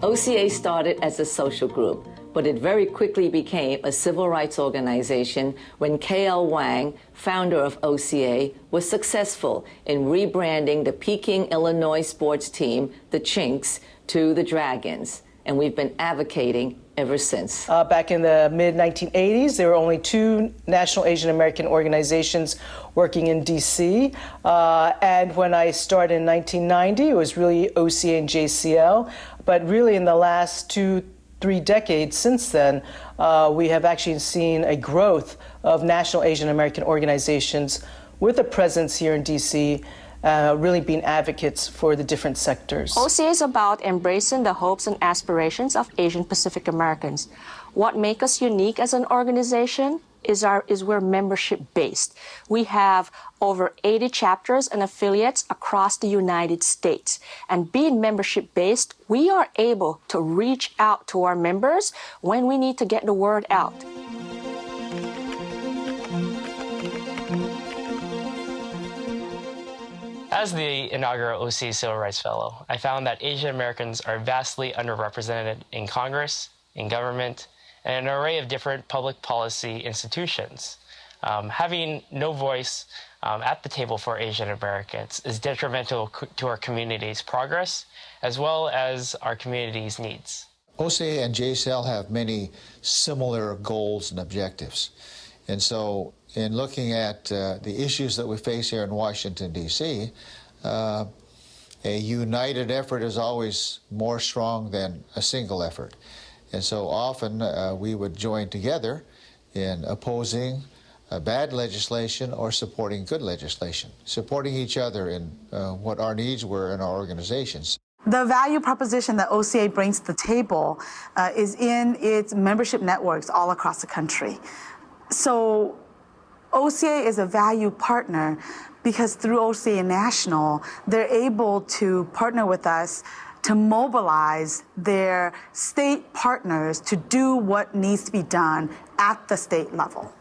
OCA started as a social group, but it very quickly became a civil rights organization when K.L. Wang, founder of OCA, was successful in rebranding the Peking, Illinois sports team, the Chinks, to the Dragons. And we've been advocating ever since. Back in the mid-1980s, there were only two national Asian American organizations working in D.C. And when I started in 1990, it was really OCA and JCL. But really in the last 2-3 decades since then, we have actually seen a growth of national Asian American organizations with a presence here in D.C., really being advocates for the different sectors. OCA is about embracing the hopes and aspirations of Asian Pacific Americans. What makes us unique as an organization is we're membership-based. We have over 80 chapters and affiliates across the United States. And being membership-based, we are able to reach out to our members when we need to get the word out. As the inaugural OCA Civil Rights Fellow, I found that Asian Americans are vastly underrepresented in Congress, in government, and an array of different public policy institutions. Having no voice at the table for Asian Americans is detrimental to our community's progress, as well as our community's needs. OCA and JCL have many similar goals and objectives. And so in looking at the issues that we face here in Washington, D.C., a united effort is always more strong than a single effort. And so often we would join together in opposing bad legislation or supporting good legislation, supporting each other in what our needs were in our organizations. The value proposition that OCA brings to the table is in its membership networks all across the country. So OCA is a value partner because through OCA National, they're able to partner with us to mobilize their state partners to do what needs to be done at the state level.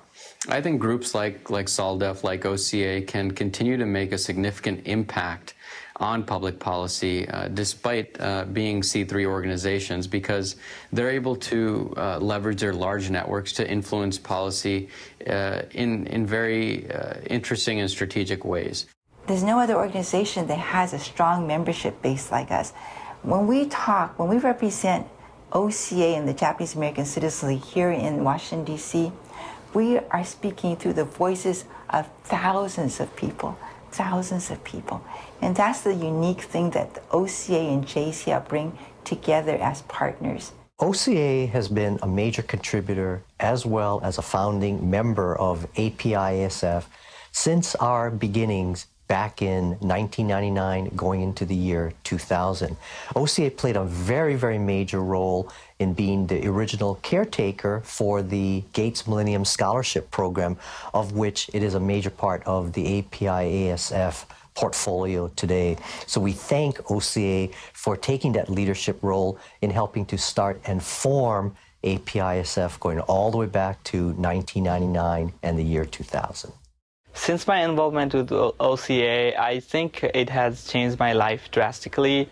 I think groups like SOLDEF, like OCA, can continue to make a significant impact on public policy despite being C3 organizations, because they're able to leverage their large networks to influence policy in very interesting and strategic ways. There's no other organization that has a strong membership base like us. When we represent OCA and the Japanese American citizenry here in Washington, D.C., we are speaking through the voices of thousands of people. And that's the unique thing that the OCA and JCL bring together as partners. OCA has been a major contributor as well as a founding member of APISF since our beginnings back in 1999 going into the year 2000. OCA played a very, very major role in being the original caretaker for the Gates Millennium Scholarship Program, of which it is a major part of the APISF portfolio today. So we thank OCA for taking that leadership role in helping to start and form APISF going all the way back to 1999 and the year 2000. Since my involvement with OCA, I think it has changed my life drastically.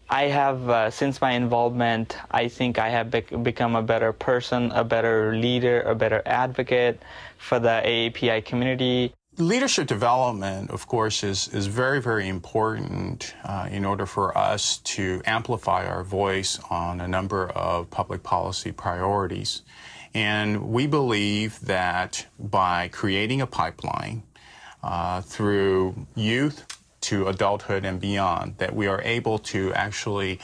I have, since my involvement, I think I have become a better person, a better leader, a better advocate for the AAPI community. Leadership development, of course, is very, very important in order for us to amplify our voice on a number of public policy priorities. And we believe that by creating a pipeline through youth to adulthood and beyond, that we are able to actually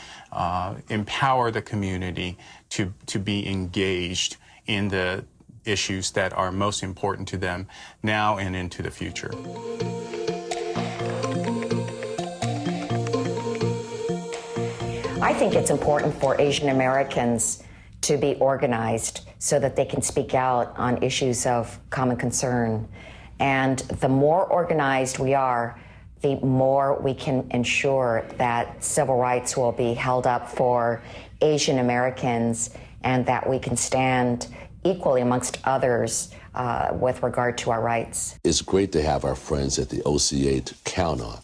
empower the community to be engaged in the issues that are most important to them now and into the future. I think it's important for Asian Americans to be organized so that they can speak out on issues of common concern. And the more organized we are, the more we can ensure that civil rights will be held up for Asian Americans and that we can stand equally amongst others with regard to our rights. It's great to have our friends at the OCA to count on.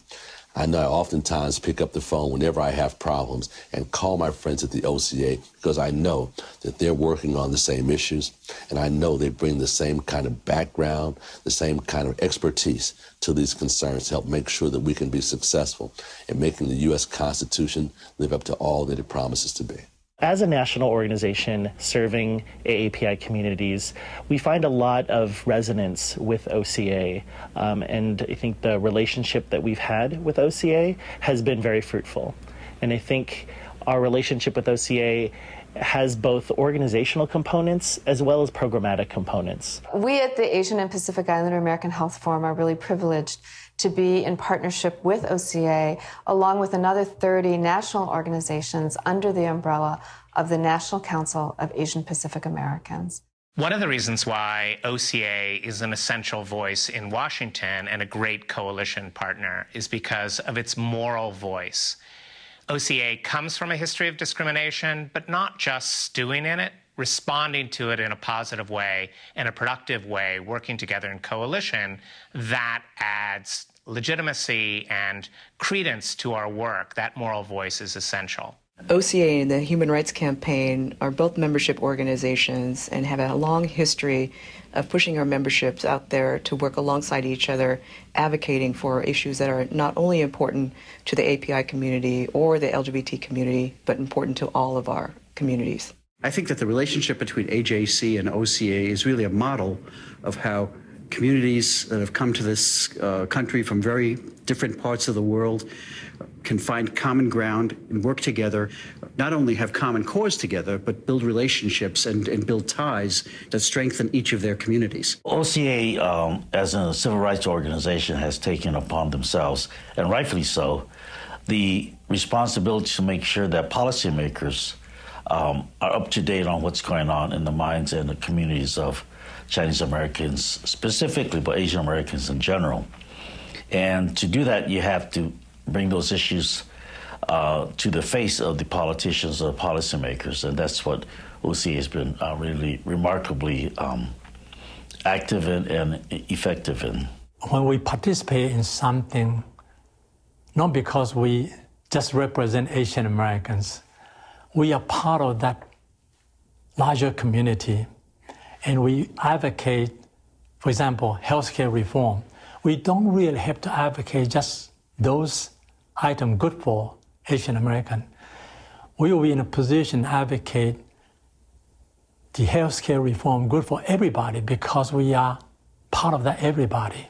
I know I oftentimes pick up the phone whenever I have problems and call my friends at the OCA because I know that they're working on the same issues, and I know they bring the same kind of background, the same kind of expertise to these concerns to help make sure that we can be successful in making the U.S. Constitution live up to all that it promises to be. As a national organization serving AAPI communities, we find a lot of resonance with OCA, and I think the relationship that we've had with OCA has been very fruitful. And I think our relationship with OCA has both organizational components as well as programmatic components. We at the Asian and Pacific Islander American Health Forum are really privileged to be in partnership with OCA, along with another 30 national organizations under the umbrella of the National Council of Asian Pacific Americans. One of the reasons why OCA is an essential voice in Washington and a great coalition partner is because of its moral voice. OCA comes from a history of discrimination, but not just stewing in it, responding to it in a positive way, in a productive way, working together in coalition. That adds legitimacy and credence to our work. That moral voice is essential. OCA and the Human Rights Campaign are both membership organizations and have a long history of pushing our memberships out there to work alongside each other, advocating for issues that are not only important to the API community or the LGBT community, but important to all of our communities. I think that the relationship between AJC and OCA is really a model of how communities that have come to this country from very different parts of the world can find common ground and work together, not only have common cause together, but build relationships and build ties that strengthen each of their communities. OCA, as a civil rights organization, has taken upon themselves, and rightfully so, the responsibility to make sure that policymakers are up to date on what's going on in the minds and the communities of Chinese Americans specifically, but Asian Americans in general. And to do that, you have to bring those issues to the face of the politicians or policymakers, and that's what OCA has been really remarkably active in and effective in. When we participate in something, not because we just represent Asian Americans, we are part of that larger community, and we advocate, for example, healthcare reform. We don't really have to advocate just those items good for Asian American. We will be in a position to advocate the healthcare reform good for everybody because we are part of that everybody.